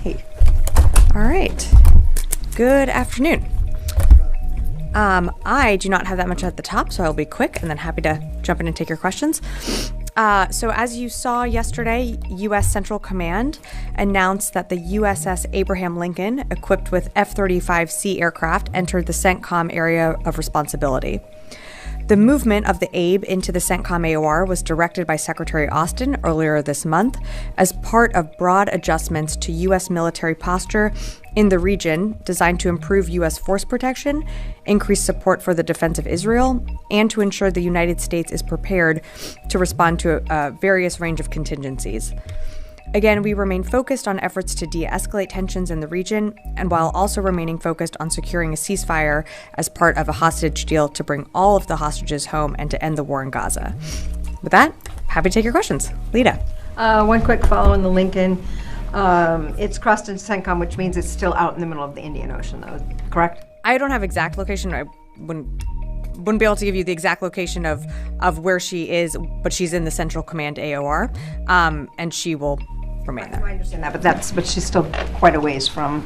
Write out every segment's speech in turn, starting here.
Okay. All right. Good afternoon. I do not have that much at the top, so I'll be quick and then happy to jump in and take your questions. So as you saw yesterday, U.S. Central Command announced that the USS Abraham Lincoln, equipped with F-35C aircraft, entered the CENTCOM area of responsibility. The movement of the Abe into the CENTCOM AOR was directed by Secretary Austin earlier this month as part of broad adjustments to U.S. military posture in the region designed to improve U.S. force protection, increase support for the defense of Israel, and to ensure the United States is prepared to respond to a various range of contingencies. Again, we remain focused on efforts to de-escalate tensions in the region, and while also remaining focused on securing a ceasefire as part of a hostage deal to bring all of the hostages home and to end the war in Gaza. With that, happy to take your questions. Lita. One quick follow on the Lincoln. It's crossed into CENTCOM, which means it's still out in the middle of the Indian Ocean, though, correct? I don't have exact location. I wouldn't be able to give you the exact location of where she is, but she's in the Central Command AOR, and she will remain there. I understand that, but she's still quite a ways from.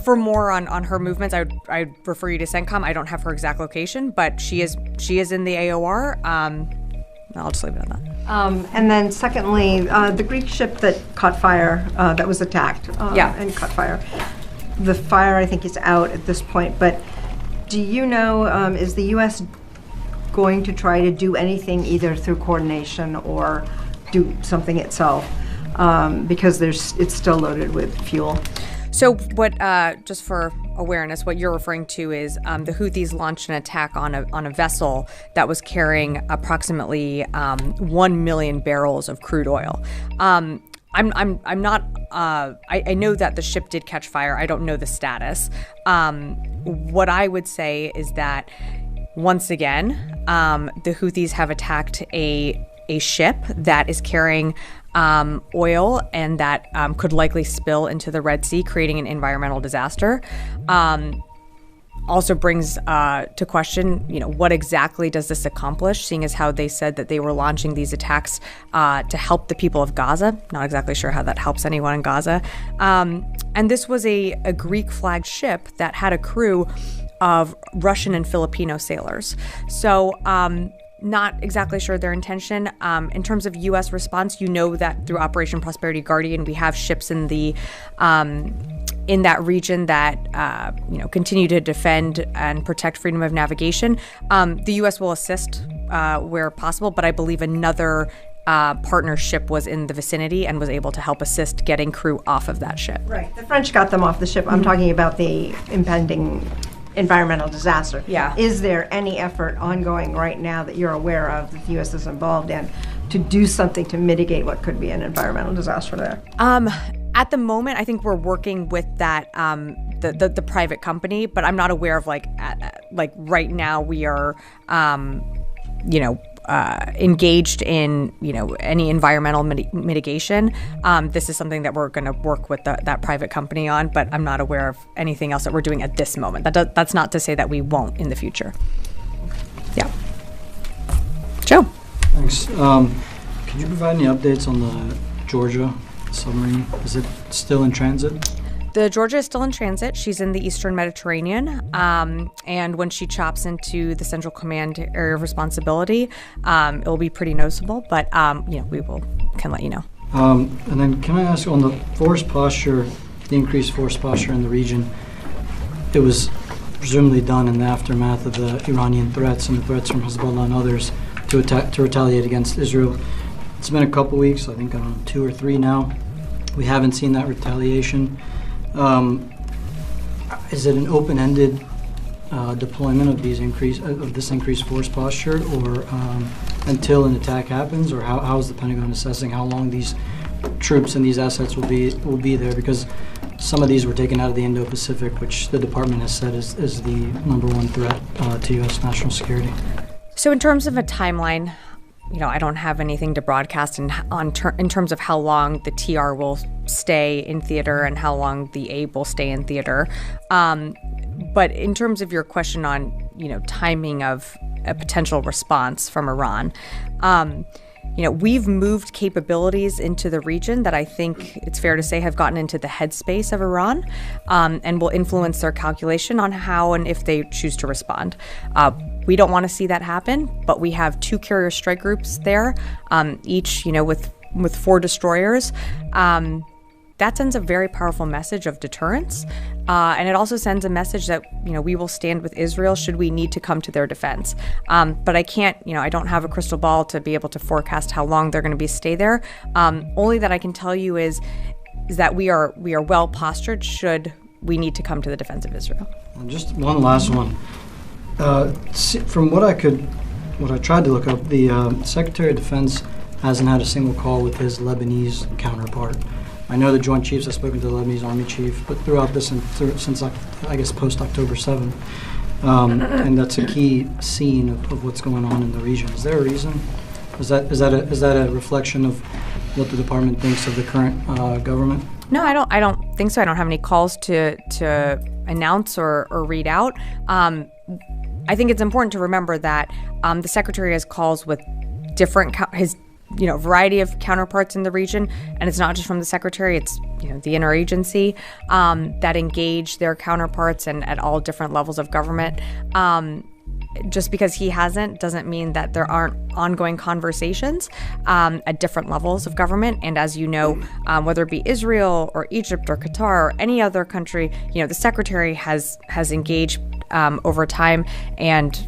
For more on her movements, I'd refer you to CENTCOM. I don't have her exact location, but she is in the AOR. I'll just leave it at that. And then secondly, the Greek ship that caught fire, that was attacked and caught fire. The fire, I think, is out at this point, but do you know, is the U.S. going to try to do anything either through coordination or do something itself? Because it's still loaded with fuel. So what, just for awareness, what you're referring to is the Houthis launched an attack on a vessel that was carrying approximately 1 million barrels of crude oil. I know that the ship did catch fire. I don't know the status. What I would say is that once again, the Houthis have attacked a ship that is carrying oil and that could likely spill into the Red Sea, creating an environmental disaster. Also brings to question, what exactly does this accomplish, seeing as how they said that they were launching these attacks to help the people of Gaza. Not exactly sure how that helps anyone in Gaza. And this was a Greek flagged ship that had a crew of Russian and Filipino sailors. So not exactly sure their intention. In terms of U.S. response, that through Operation Prosperity Guardian, we have ships in the in that region that continue to defend and protect freedom of navigation. The U.S. will assist where possible, but I believe another partnership was in the vicinity and was able to help assist getting crew off of that ship. Right. The French got them off the ship. I'm talking about the impending environmental disaster. Yeah. Is there any effort ongoing right now that you're aware of that the U.S. is involved in to do something to mitigate what could be an environmental disaster there? At the moment, I think we're working with that the private company, but I'm not aware of like right now we are engaged in any environmental mitigation. This is something that we're going to work with that private company on, but I'm not aware of anything else that we're doing at this moment. That's not to say that we won't in the future. Yeah. Joe. Thanks. Could you provide any updates on the Georgia submarine? Is it still in transit? The Georgia is still in transit. She's in the Eastern Mediterranean. And when she chops into the Central Command area of responsibility, it will be pretty noticeable, but we can let you know. And then can I ask on the force posture, the increased force posture in the region, it was presumably done in the aftermath of the Iranian threats and the threats from Hezbollah and others to retaliate against Israel. It's been a couple weeks, I think 2 or 3 now. We haven't seen that retaliation. Is it an open-ended deployment of this increased force posture, or until an attack happens, or how is the Pentagon assessing how long these troops and these assets will be there? Because some of these were taken out of the Indo-Pacific, which the department has said is the #1 threat to U.S. national security. So in terms of a timeline, I don't have anything to broadcast in terms of how long the TR will stay in theater and how long the ABE will stay in theater. But in terms of your question on, timing of a potential response from Iran, we've moved capabilities into the region that I think it's fair to say have gotten into the headspace of Iran, and will influence their calculation on how and if they choose to respond. We don't want to see that happen, but we have 2 carrier strike groups there, each, with 4 destroyers. That sends a very powerful message of deterrence, and it also sends a message that we will stand with Israel should we need to come to their defense. But I can't, I don't have a crystal ball to be able to forecast how long they're going to stay there. Only that I can tell you is that we are well postured should we need to come to the defense of Israel. And just one last one. From what I tried to look up, the Secretary of Defense hasn't had a single call with his Lebanese counterpart. I know the Joint Chiefs have spoken to the Lebanese Army Chief, but throughout this since I guess post-October 7th, and that's a key scene of what's going on in the region. Is there a reason? Is that a reflection of what the department thinks of the current government? No, I don't think so. I don't have any calls to announce or read out. I think it's important to remember that the Secretary has calls with different variety of counterparts in the region, and it's not just from the Secretary, it's the interagency that engage their counterparts and at all different levels of government. Just because he hasn't doesn't mean that there aren't ongoing conversations at different levels of government. And as you know, whether it be Israel or Egypt or Qatar or any other country, the Secretary has engaged over time, and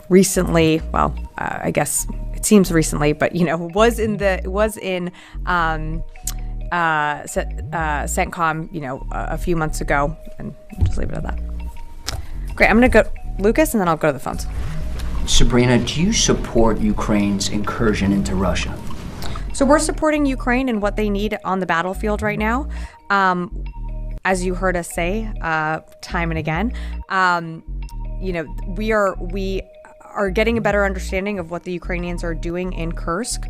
recently, well, I guess it seems recently, but was in CENTCOM, a few months ago, and I'll just leave it at that. Great, I'm gonna go Lucas, and then I'll go to the phones. Sabrina, do you support Ukraine's incursion into Russia? So we're supporting Ukraine and what they need on the battlefield right now. As you heard us say time and again, we are getting a better understanding of what the Ukrainians are doing in Kursk.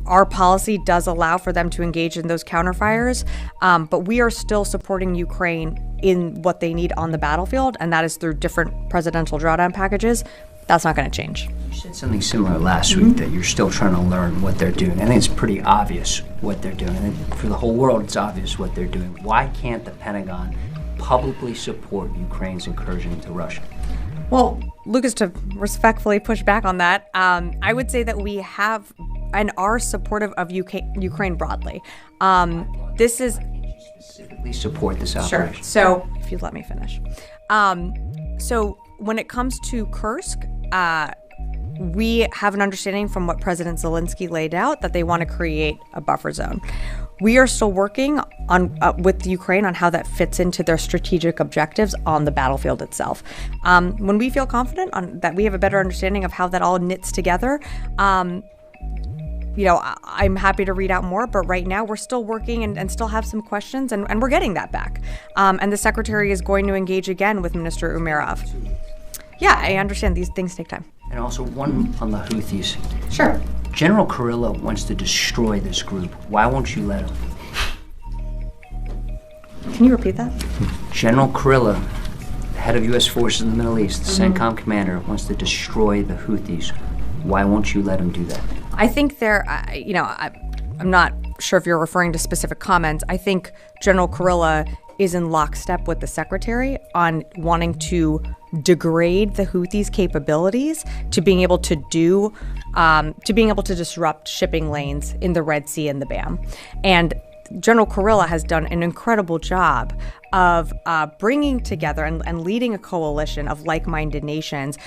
Our policy does allow for them to engage in those counterfires, but we are still supporting Ukraine in what they need on the battlefield, and that is through different presidential drawdown packages. That's not going to change. You said something similar last week, that you're still trying to learn what they're doing. I think it's pretty obvious what they're doing. I think for the whole world, it's obvious what they're doing. Why can't the Pentagon publicly support Ukraine's incursion into Russia? Well, Lucas, to respectfully push back on that, I would say that we have and are supportive of Ukraine broadly. This is... Specifically support this operation. Sure. So, if you'd let me finish. So, when it comes to Kursk, we have an understanding from what President Zelensky laid out that they want to create a buffer zone. We are still working on with Ukraine on how that fits into their strategic objectives on the battlefield itself. When we feel confident that we have a better understanding of how that all knits together, I'm happy to read out more, but right now we're still working and still have some questions, and we're getting that back. And the Secretary is going to engage again with Minister Umerov. Yeah, I understand these things take time. And also one on the Houthis. Sure. General Kurilla wants to destroy this group. Why won't you let him? Can you repeat that? General Kurilla, head of U.S. forces in the Middle East, the CENTCOM commander, wants to destroy the Houthis. Why won't you let him do that? I think I'm not sure if you're referring to specific comments. I think General Kurilla is in lockstep with the Secretary on wanting to degrade the Houthis' capabilities to being able to disrupt shipping lanes in the Red Sea and the BAM. And General Kurilla has done an incredible job of bringing together and leading a coalition of like-minded nations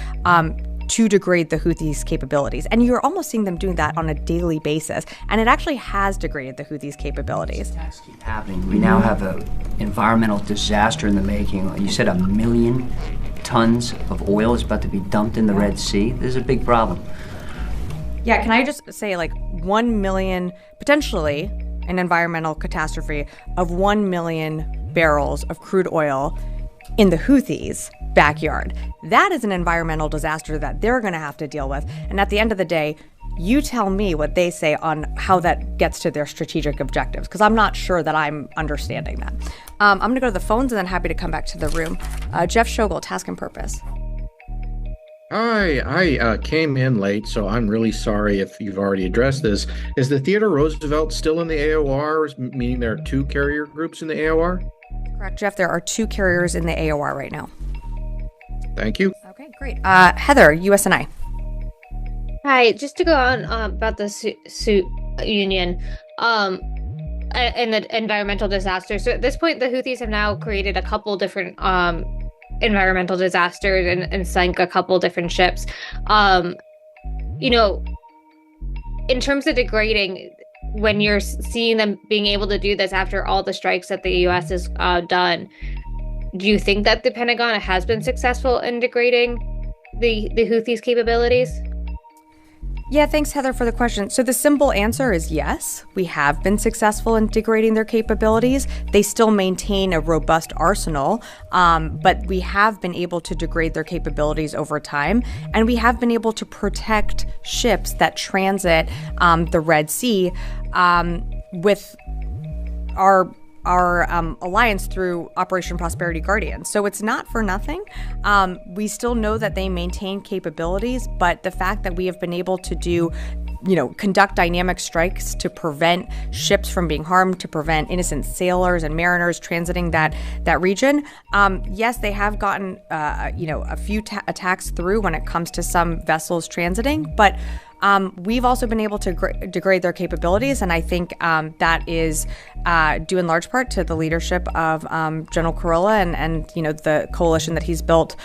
to degrade the Houthis' capabilities. And you're almost seeing them doing that on a daily basis. And it actually has degraded the Houthis' capabilities. Attacks keep happening. We now have an environmental disaster in the making. You said 1 million tons of oil is about to be dumped in the Red Sea. This is a big problem. Yeah, can I just say 1 million, potentially an environmental catastrophe of 1 million barrels of crude oil in the Houthis' backyard. That is an environmental disaster that they're going to have to deal with. And at the end of the day, you tell me what they say on how that gets to their strategic objectives, because I'm not sure that I'm understanding that. I'm going to go to the phones and then happy to come back to the room. Jeff Schogel, Task and Purpose. Hi, I came in late, so I'm really sorry if you've already addressed this. Is the Theodore Roosevelt still in the AOR, meaning there are two carrier groups in the AOR? Correct, Jeff. There are two carriers in the AOR right now. Thank you. Okay, great. Heather, USNI. Hi, just to go on about the suit union and the environmental disaster. So at this point, the Houthis have now created a couple different environmental disasters and sank a couple different ships. You know, in terms of degrading, when you're seeing them being able to do this after all the strikes that the U.S. has done, do you think that the Pentagon has been successful in degrading the Houthis' capabilities? Yeah, thanks, Heather, for the question. So the simple answer is yes, we have been successful in degrading their capabilities. They still maintain a robust arsenal, but we have been able to degrade their capabilities over time, and we have been able to protect ships that transit the Red Sea with our alliance through Operation Prosperity Guardian. So it's not for nothing. We still know that they maintain capabilities, but the fact that we have been able to conduct dynamic strikes to prevent ships from being harmed, to prevent innocent sailors and mariners transiting that region. Yes, they have gotten a few attacks through when it comes to some vessels transiting, but we've also been able to degrade their capabilities, and I think that is due in large part to the leadership of General Kurilla and the coalition that he's built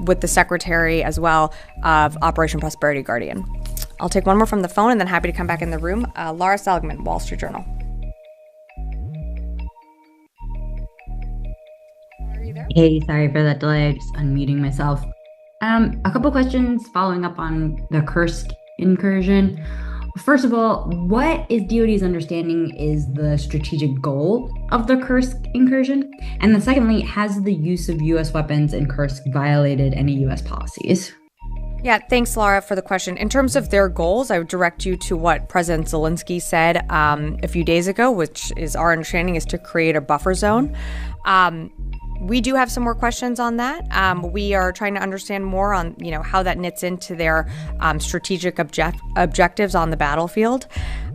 with the secretary as well of Operation Prosperity Guardian. I'll take one more from the phone and then happy to come back in the room. Laura Seligman, Wall Street Journal. Are you there? Hey, sorry for that delay. Just unmuting myself. A couple questions following up on the Kursk incursion. First of all, what is DoD's understanding is the strategic goal of the Kursk incursion? And then secondly, has the use of U.S. weapons in Kursk violated any U.S. policies? Yeah, thanks, Laura, for the question. In terms of their goals, I would direct you to what President Zelensky said a few days ago, which is our understanding is to create a buffer zone. We do have some more questions on that. We are trying to understand more on, how that knits into their strategic objectives on the battlefield.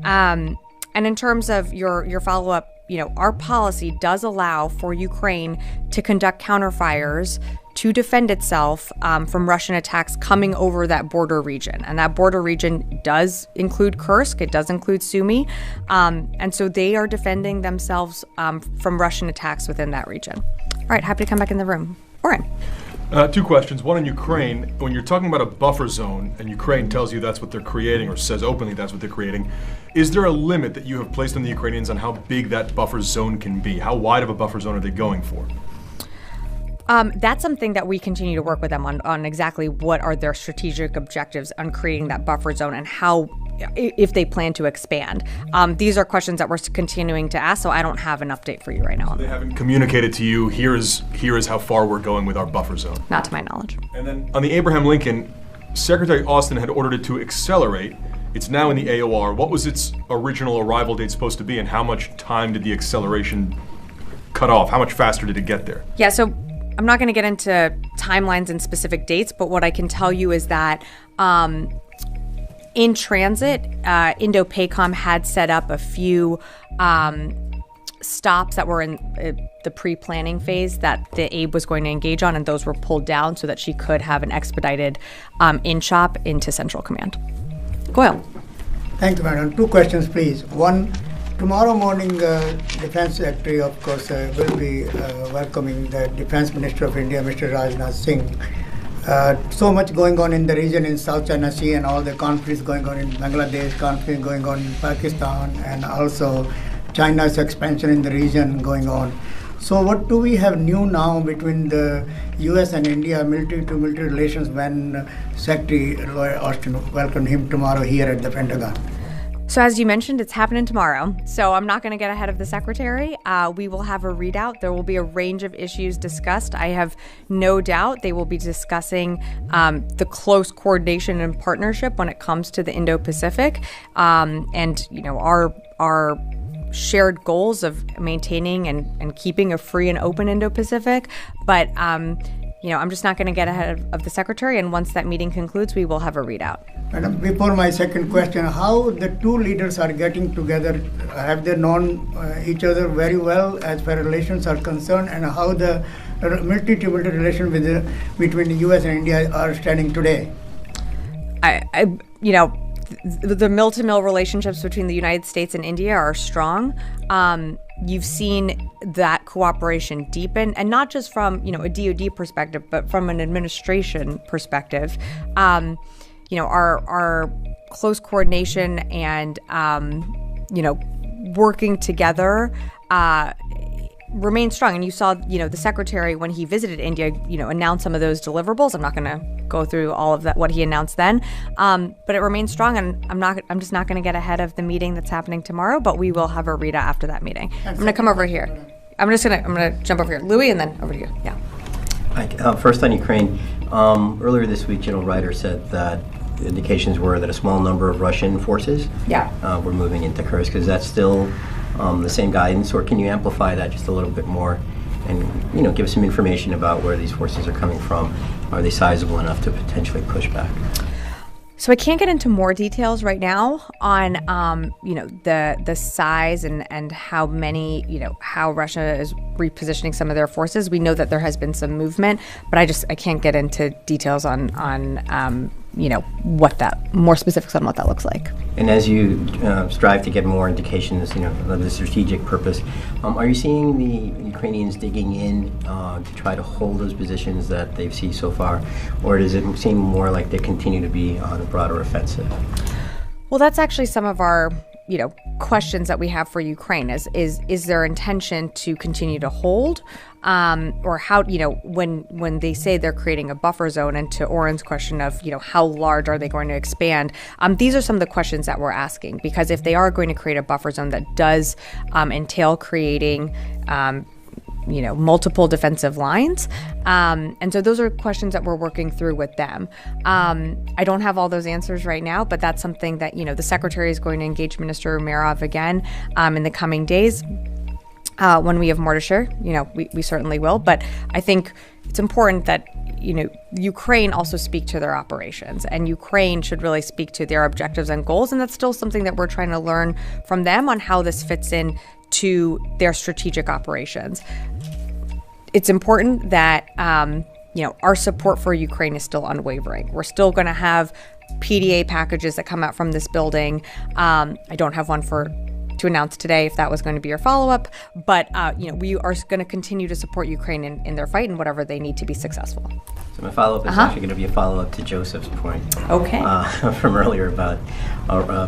And in terms of your follow-up, our policy does allow for Ukraine to conduct counterfires to defend itself from Russian attacks coming over that border region. And that border region does include Kursk, it does include Sumy. And so they are defending themselves from Russian attacks within that region. All right, happy to come back in the room. Oren. Two questions. One in Ukraine. When you're talking about a buffer zone and Ukraine tells you that's what they're creating or says openly that's what they're creating, is there a limit that you have placed on the Ukrainians on how big that buffer zone can be? How wide of a buffer zone are they going for? That's something that we continue to work with them on exactly what are their strategic objectives on creating that buffer zone and how, if they plan to expand. These are questions that we're continuing to ask, so I don't have an update for you right now. So they haven't communicated to you, here is how far we're going with our buffer zone? Not to my knowledge. And then on the Abraham Lincoln, Secretary Austin had ordered it to accelerate. It's now in the AOR. What was its original arrival date supposed to be, and how much time did the acceleration cut off? How much faster did it get there? Yeah, so I'm not going to get into timelines and specific dates, but what I can tell you is that in transit, Indo-PACOM had set up a few stops that were in the pre-planning phase that the aide was going to engage on, and those were pulled down so that she could have an expedited in-shop into Central Command. Goyle. Thank you, Madam. Two questions, please. One, tomorrow morning, Defense Secretary, of course, will be welcoming the Defense Minister of India, Mr. Rajnath Singh. So much going on in the region in South China Sea and all the conflicts going on in Bangladesh, conflict going on in Pakistan, and also China's expansion in the region going on. So what do we have new now between the U.S. and India military-to-military relations when Secretary Lloyd Austin welcomed him tomorrow here at the Pentagon? So as you mentioned, it's happening tomorrow. So I'm not going to get ahead of the secretary. We will have a readout. There will be a range of issues discussed. I have no doubt they will be discussing the close coordination and partnership when it comes to the Indo-Pacific, and our shared goals of maintaining and keeping a free and open Indo-Pacific. But I'm just not going to get ahead of the secretary. And once that meeting concludes, we will have a readout. Madam, before my second question, how the two leaders are getting together? Have they known each other very well as far as relations are concerned, and how the military-to-military relations between the U.S. and India are standing today? The mill-to-mill relationships between the United States and India are strong. You've seen that cooperation deepen, and not just from a DoD perspective, but from an administration perspective. Our close coordination and working together remains strong. And you saw the secretary, when he visited India, announce some of those deliverables. I'm not going to go through all of that, what he announced then, but it remains strong. And I'm just not going to get ahead of the meeting that's happening tomorrow, but we will have a readout after that meeting. I'm going to come over here. I'm going to jump over here, Louis, and then over to you. Yeah. First on Ukraine, earlier this week, General Ryder said that the indications were that a small number of Russian forces were moving into Kursk. Is that still the same guidance, or can you amplify that just a little bit more and give us some information about where these forces are coming from? Are they sizable enough to potentially push back? So I can't get into more details right now on the size and how many, how Russia is repositioning some of their forces. We know that there has been some movement, but I can't get into details on what that, more specifics on what that looks like. And as you strive to get more indications, of the strategic purpose, are you seeing the Ukrainians digging in to try to hold those positions that they've seen so far, or does it seem more like they continue to be on a broader offensive? Well, that's actually some of our questions that we have for Ukraine is their intention to continue to hold, or how, when they say they're creating a buffer zone, and to Oren's question of, how large are they going to expand? These are some of the questions that we're asking, because if they are going to create a buffer zone that does entail creating multiple defensive lines. And so those are questions that we're working through with them. I don't have all those answers right now, but that's something that, the Secretary is going to engage Minister Umerov again in the coming days. When we have more to share, we certainly will. But I think it's important that, Ukraine also speak to their operations, and Ukraine should really speak to their objectives and goals. And that's still something that we're trying to learn from them on how this fits in to their strategic operations. It's important that, our support for Ukraine is still unwavering. We're still going to have PDA packages that come out from this building. I don't have one to announce today if that was going to be your follow-up, but we are going to continue to support Ukraine in their fight and whatever they need to be successful. So my follow-up is actually going to be a follow-up to Joseph's point from earlier about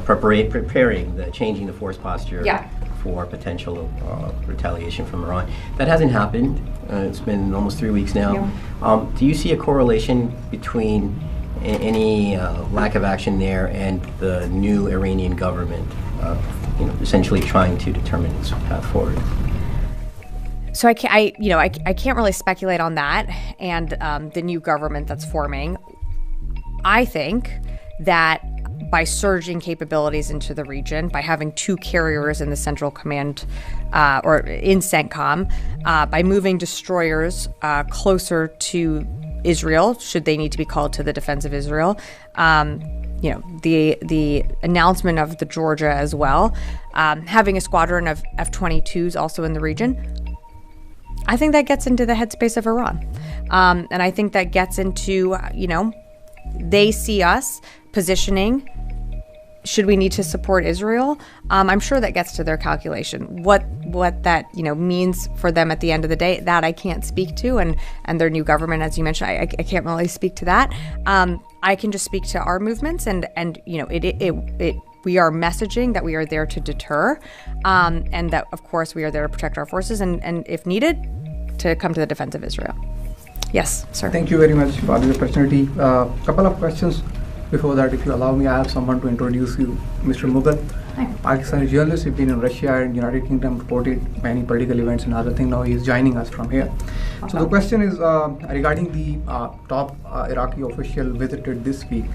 preparing, changing the force posture for potential retaliation from Iran. That hasn't happened. It's been almost 3 weeks now. Do you see a correlation between any lack of action there and the new Iranian government essentially trying to determine its path forward? So I can't really speculate on that and the new government that's forming. I think that by surging capabilities into the region, by having 2 carriers in the Central Command or in CENTCOM, by moving destroyers closer to Israel, should they need to be called to the defense of Israel, the announcement of the Georgia as well, having a squadron of F-22s also in the region, I think that gets into the headspace of Iran. And I think that gets into, they see us positioning, should we need to support Israel? I'm sure that gets to their calculation. What that means for them at the end of the day, that I can't speak to, and their new government, as you mentioned, I can't really speak to that. I can just speak to our movements, and we are messaging that we are there to deter, and that of course we are there to protect our forces, and if needed, to come to the defense of Israel. Yes, sir. Thank you very much for the opportunity. Couple of questions. Before that, if you allow me, I have someone to introduce you, Mr. Mughal. Hi. Pakistani journalist, he's been in Russia and United Kingdom, reported many political events and other things. Now he's joining us from here. Okay. So the question is regarding the top Iraqi official visited this week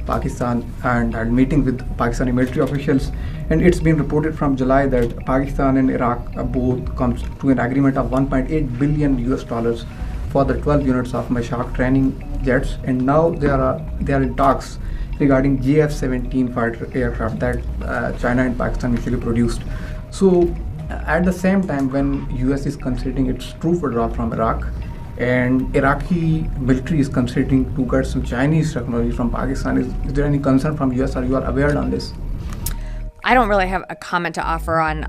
Pakistan and had meeting with Pakistani military officials, and it's been reported from July that Pakistan and Iraq both comes to an agreement of $1.8 billion further 12 units of Mashak training jets, and now they are in talks regarding GF-17 fighter aircraft that China and Pakistan mutually produced. So at the same time, when US is considering its troop withdrawal from Iraq, and Iraqi military is considering to get some Chinese technology from Pakistan, is there any concern from US, or you are aware on this? I don't really have a comment to offer on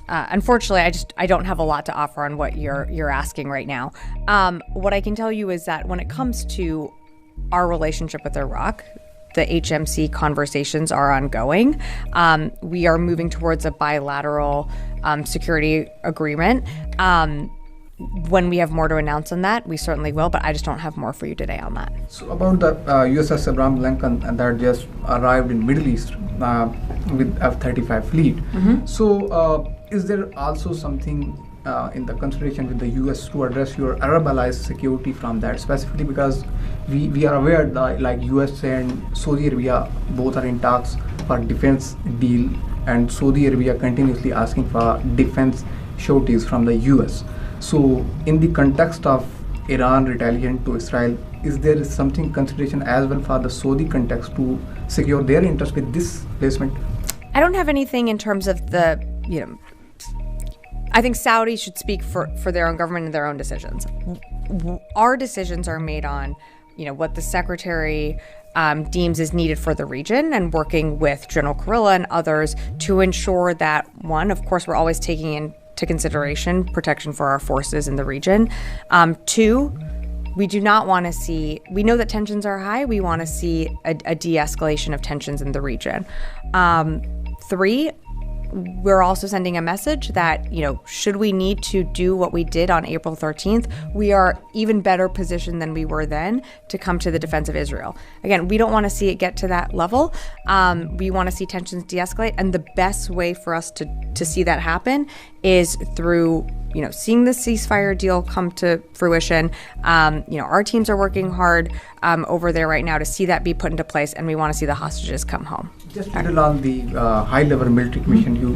unfortunately, I don't have a lot to offer on what you're asking right now. What I can tell you is that when it comes to our relationship with Iraq, the HMC conversations are ongoing. We are moving towards a bilateral security agreement. When we have more to announce on that, we certainly will, but I just don't have more for you today on that. So about the USS Abraham Lincoln that just arrived in Middle East with F-35 fleet. Mm-hmm. So is there also something in the consideration with the US to address your Arab allies security from that, specifically because we are aware that like US and Saudi Arabia both are in talks for defense deal, and Saudi Arabia continuously asking for defense sureties from the US. So in the context of Iran retaliation to Israel, is there something consideration as well for the Saudi context to secure their interest with this placement? I don't have anything in terms of the, I think Saudi should speak for their own government and their own decisions. Our decisions are made on, what the secretary deems is needed for the region, and working with General Kurilla and others to ensure that, one, of course, we're always taking into consideration protection for our forces in the region. Two, we do not want to see, we know that tensions are high, we want to see a de-escalation of tensions in the region. Three, we're also sending a message that, should we need to do what we did on April 13th, we are even better positioned than we were then to come to the defense of Israel. Again, we don't want to see it get to that level. We want to see tensions de-escalate, and the best way for us to see that happen is through seeing the ceasefire deal come to fruition. Our teams are working hard over there right now to see that be put into place, and we want to see the hostages come home. Just a little on the high-level military mission you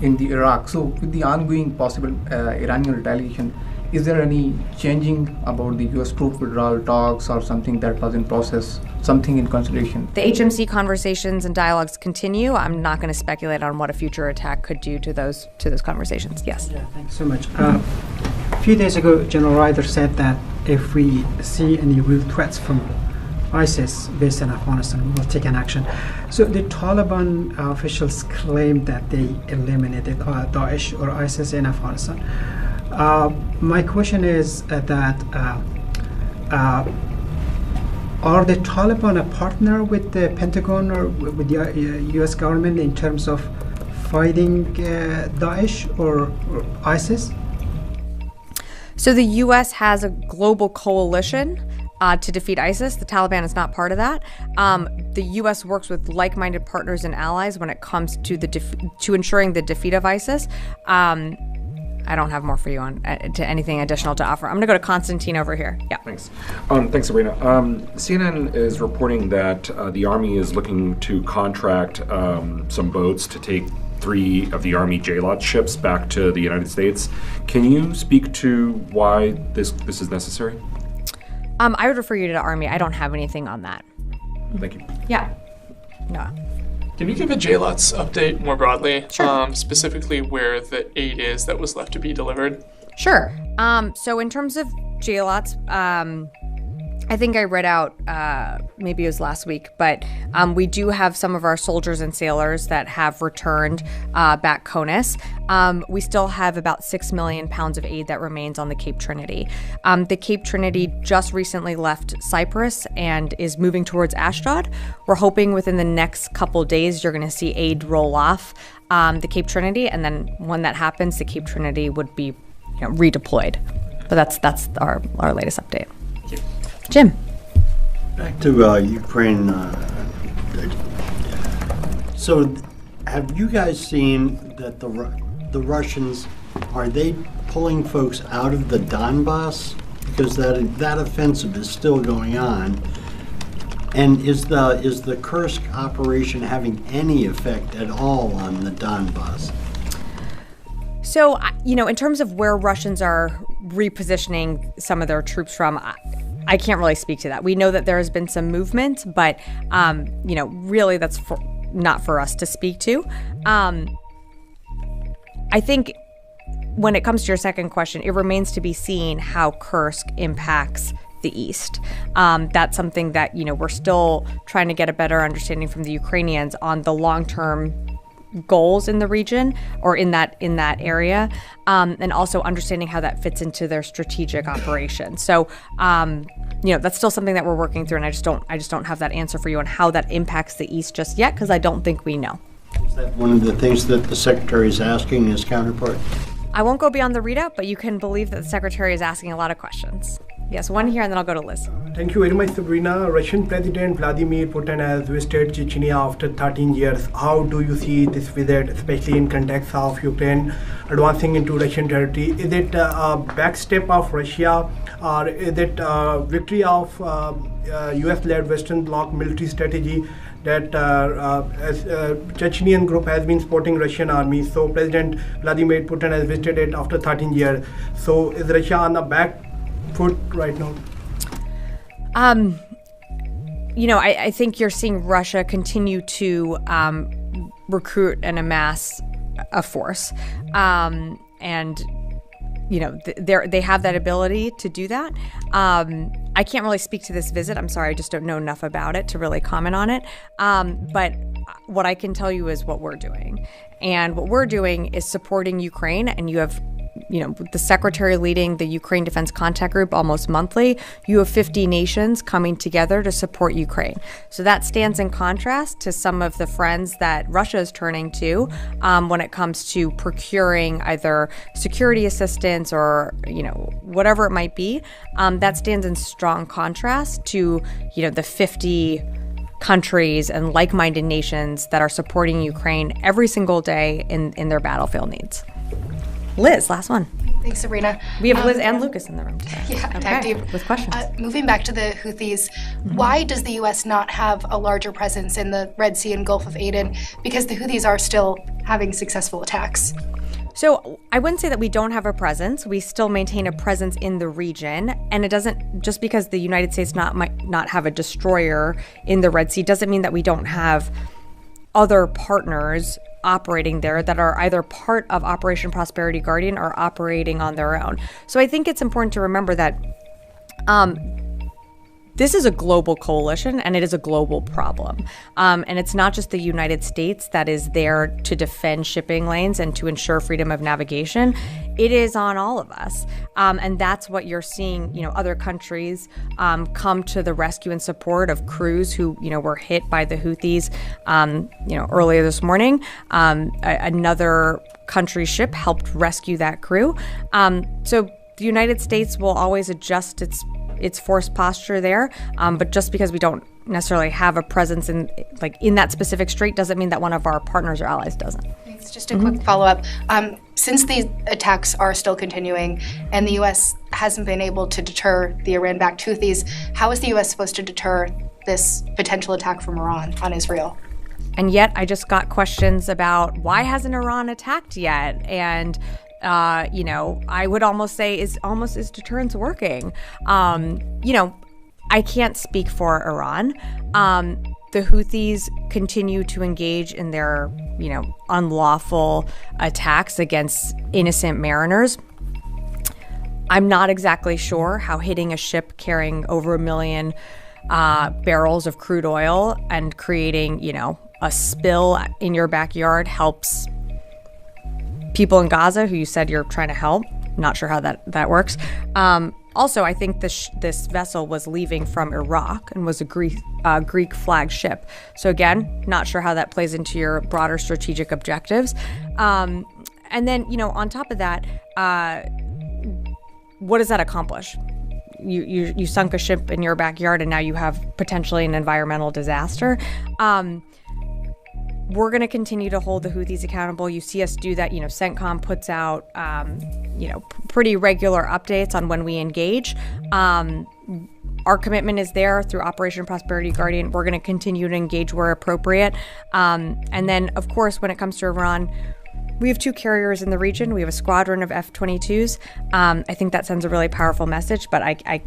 in the Iraq. So with the ongoing possible Iranian retaliation, is there any changing about the U.S. troop withdrawal talks or something that was in process, something in consideration? The HMC conversations and dialogues continue. I'm not going to speculate on what a future attack could do to those conversations. Yes. Yeah, thanks so much. A few days ago, General Ryder said that if we see any real threats from ISIS based in Afghanistan, we will take an action. So the Taliban officials claim that they eliminated Daesh or ISIS in Afghanistan. My question is that are the Taliban a partner with the Pentagon or with the U.S. government in terms of fighting Daesh or ISIS? So the U.S. has a global coalition to defeat ISIS. The Taliban is not part of that. The U.S. works with like-minded partners and allies when it comes to ensuring the defeat of ISIS. I don't have more for you on to anything additional to offer. I'm going to go to Constantine over here. Yeah. Thanks. Thanks, Rubina. CNN is reporting that the Army is looking to contract some boats to take 3 of the Army JLOT ships back to the United States. Can you speak to why this is necessary? I would refer you to the Army. I don't have anything on that. Thank you. Yeah. No. Can you give a JLOTS update more broadly? Sure. Specifically where the aid is that was left to be delivered? Sure. So in terms of JLOTS, I think I read out, maybe it was last week, but we do have some of our soldiers and sailors that have returned back CONUS. We still have about 6 million pounds of aid that remains on the Cape Trinity. The Cape Trinity just recently left Cyprus and is moving towards Ashdod. We're hoping within the next couple days you're going to see aid roll off the Cape Trinity, and then when that happens, the Cape Trinity would be redeployed. But that's our latest update. Jim. Back to Ukraine. So, have you guys seen that the Russians, are they pulling folks out of the Donbass? Because that offensive is still going on. And is the Kursk operation having any effect at all on the Donbass? So, in terms of where Russians are repositioning some of their troops from, I can't really speak to that. We know that there has been some movement, but, really that's not for us to speak to. I think when it comes to your second question, it remains to be seen how Kursk impacts the East. That's something that, we're still trying to get a better understanding from the Ukrainians on the long-term goals in the region or in that area, and also understanding how that fits into their strategic operation. So, that's still something that we're working through, and I just don't have that answer for you on how that impacts the East just yet, because I don't think we know. Is that one of the things that the Secretary is asking his counterpart? I won't go beyond the readout, but you can believe that the Secretary is asking a lot of questions. Yes, one here, and then I'll go to Liz. Thank you very much, Rubina. Russian President Vladimir Putin has visited Chechnya after 13 years. How do you see this visit, especially in context of Ukraine advancing into Russian territory? Is it a backstep of Russia, or is it a victory of US-led Western Bloc military strategy that Chechnyan group has been supporting Russian army? So President Vladimir Putin has visited it after 13 years. So is Russia on the back foot right now? I think you're seeing Russia continue to recruit and amass a force. And, they have that ability to do that. I can't really speak to this visit. I'm sorry, I just don't know enough about it to really comment on it. But what I can tell you is what we're doing. And what we're doing is supporting Ukraine, and you have the Secretary leading the Ukraine Defense Contact Group almost monthly. You have 50 nations coming together to support Ukraine. So that stands in contrast to some of the friends that Russia is turning to when it comes to procuring either security assistance or, whatever it might be. That stands in strong contrast to, the 50 countries and like-minded nations that are supporting Ukraine every single day in their battlefield needs. Liz, last one. Thanks, Sabrina. We have Liz and Lucas in the room today. Yeah, okay. tag team. With questions. Moving back to the Houthis, why does the U.S. not have a larger presence in the Red Sea and Gulf of Aden? Because the Houthis are still having successful attacks. So I wouldn't say that we don't have a presence. We still maintain a presence in the region. And it doesn't, just because the United States might not have a destroyer in the Red Sea, doesn't mean that we don't have other partners operating there that are either part of Operation Prosperity Guardian or operating on their own. So I think it's important to remember that this is a global coalition and it is a global problem. And it's not just the United States that is there to defend shipping lanes and to ensure freedom of navigation. It is on all of us. And that's what you're seeing, other countries come to the rescue and support of crews who, were hit by the Houthis, earlier this morning. Another country's ship helped rescue that crew. So the United States will always adjust its force posture there, but just because we don't necessarily have a presence in that specific strait doesn't mean that one of our partners or allies doesn't. It's just a quick follow-up. Since these attacks are still continuing and the U.S. hasn't been able to deter the Iran-backed Houthis, how is the U.S. supposed to deter this potential attack from Iran on Israel? And yet I just got questions about why hasn't Iran attacked yet? And I would almost say is deterrence working? I can't speak for Iran. The Houthis continue to engage in their, unlawful attacks against innocent mariners. I'm not exactly sure how hitting a ship carrying over 1 million barrels of crude oil and creating, a spill in your backyard helps people in Gaza who you said you're trying to help. Not sure how that works. Also, I think this vessel was leaving from Iraq and was a Greek flag ship. So again, not sure how that plays into your broader strategic objectives. And then, on top of that, what does that accomplish? You sunk a ship in your backyard and now you have potentially an environmental disaster. We're going to continue to hold the Houthis accountable. You see us do that. CENTCOM puts out, pretty regular updates on when we engage. Our commitment is there through Operation Prosperity Guardian. We're going to continue to engage where appropriate. And then, of course, when it comes to Iran, We have 2 carriers in the region. We have a squadron of F-22s. I think that sends a really powerful message, but I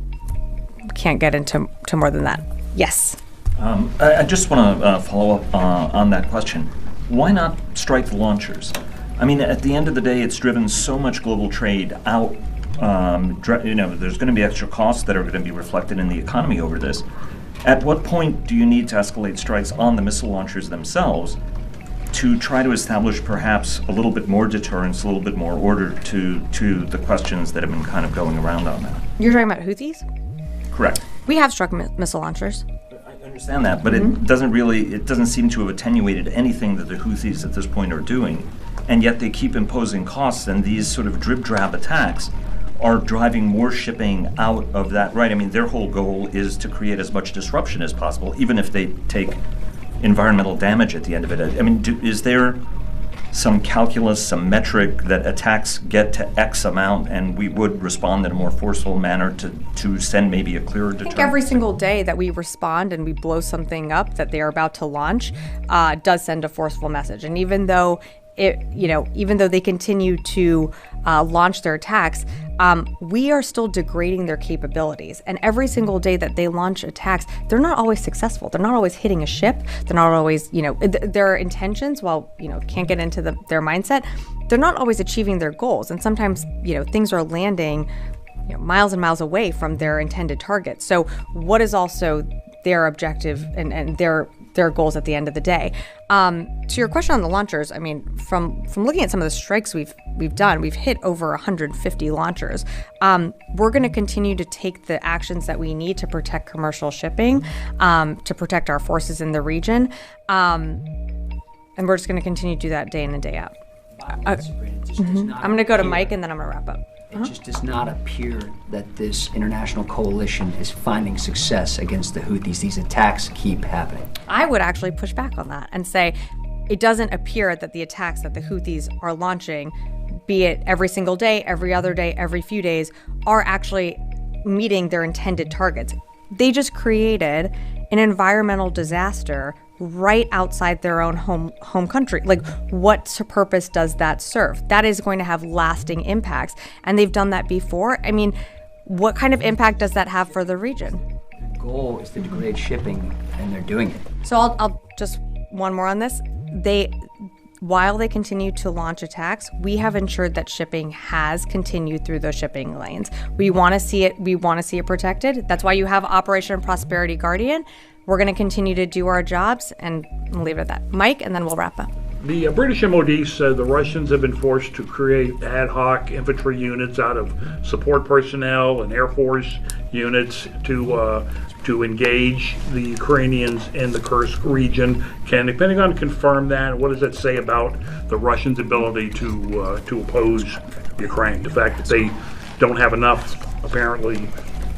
can't get into more than that. Yes. I just want to follow up on that question. Why not strike the launchers? I mean, at the end of the day, it's driven so much global trade out. There's going to be extra costs that are going to be reflected in the economy over this. At what point do you need to escalate strikes on the missile launchers themselves to try to establish perhaps a little bit more deterrence, a little bit more order to the questions that have been kind of going around on that? You're talking about Houthis? Correct. We have struck missile launchers. I understand that, but it doesn't seem to have attenuated anything that the Houthis at this point are doing, and yet they keep imposing costs, and these sort of drip-drab attacks are driving more shipping out of that, right? I mean, their whole goal is to create as much disruption as possible, even if they take environmental damage at the end of it. I mean, is there some calculus, some metric that attacks get to X amount and we would respond in a more forceful manner to send maybe a clearer deterrent? I think every single day that we respond and we blow something up that they are about to launch does send a forceful message. And even though they continue to launch their attacks, we are still degrading their capabilities. And every single day that they launch attacks, they're not always successful. They're not always hitting a ship. They're not always, their intentions, while, can't get into their mindset, they're not always achieving their goals. And sometimes, things are landing, miles and miles away from their intended targets. So what is also their objective and their goals at the end of the day? To your question on the launchers, I mean, from looking at some of the strikes we've done, we've hit over 150 launchers. We're going to continue to take the actions that we need to protect commercial shipping, to protect our forces in the region, and we're just going to continue to do that day in and day out. I'm going to go to Mike, and then I'm going to wrap up. It just does not appear that this international coalition is finding success against the Houthis. These attacks keep happening. I would actually push back on that and say it doesn't appear that the attacks that the Houthis are launching, be it every single day, every other day, every few days, are actually meeting their intended targets. They just created an environmental disaster right outside their own home country. Like, what purpose does that serve? That is going to have lasting impacts, and they've done that before. I mean, what kind of impact does that have for the region? The goal is to degrade shipping, and they're doing it. So I'll just one more on this. While they continue to launch attacks, we have ensured that shipping has continued through those shipping lanes. We want to see it. We want to see it protected. That's why you have Operation Prosperity Guardian. We're going to continue to do our jobs, and we'll leave it at that. Mike, and then we'll wrap up. The British MOD said the Russians have been forced to create ad hoc infantry units out of support personnel and Air Force units to engage the Ukrainians in the Kursk region. Can the Pentagon confirm that? What does that say about the Russians' ability to oppose Ukraine? The fact that they don't have enough, apparently,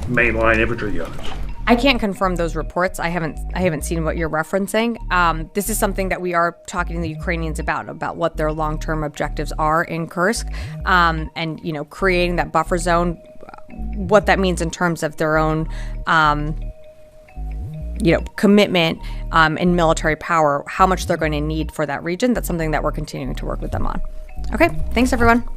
mainline infantry units. I can't confirm those reports. I haven't seen what you're referencing. This is something that we are talking to the Ukrainians about what their long-term objectives are in Kursk, and creating that buffer zone, what that means in terms of their own commitment in military power, how much they're going to need for that region. That's something that we're continuing to work with them on. Okay, thanks everyone.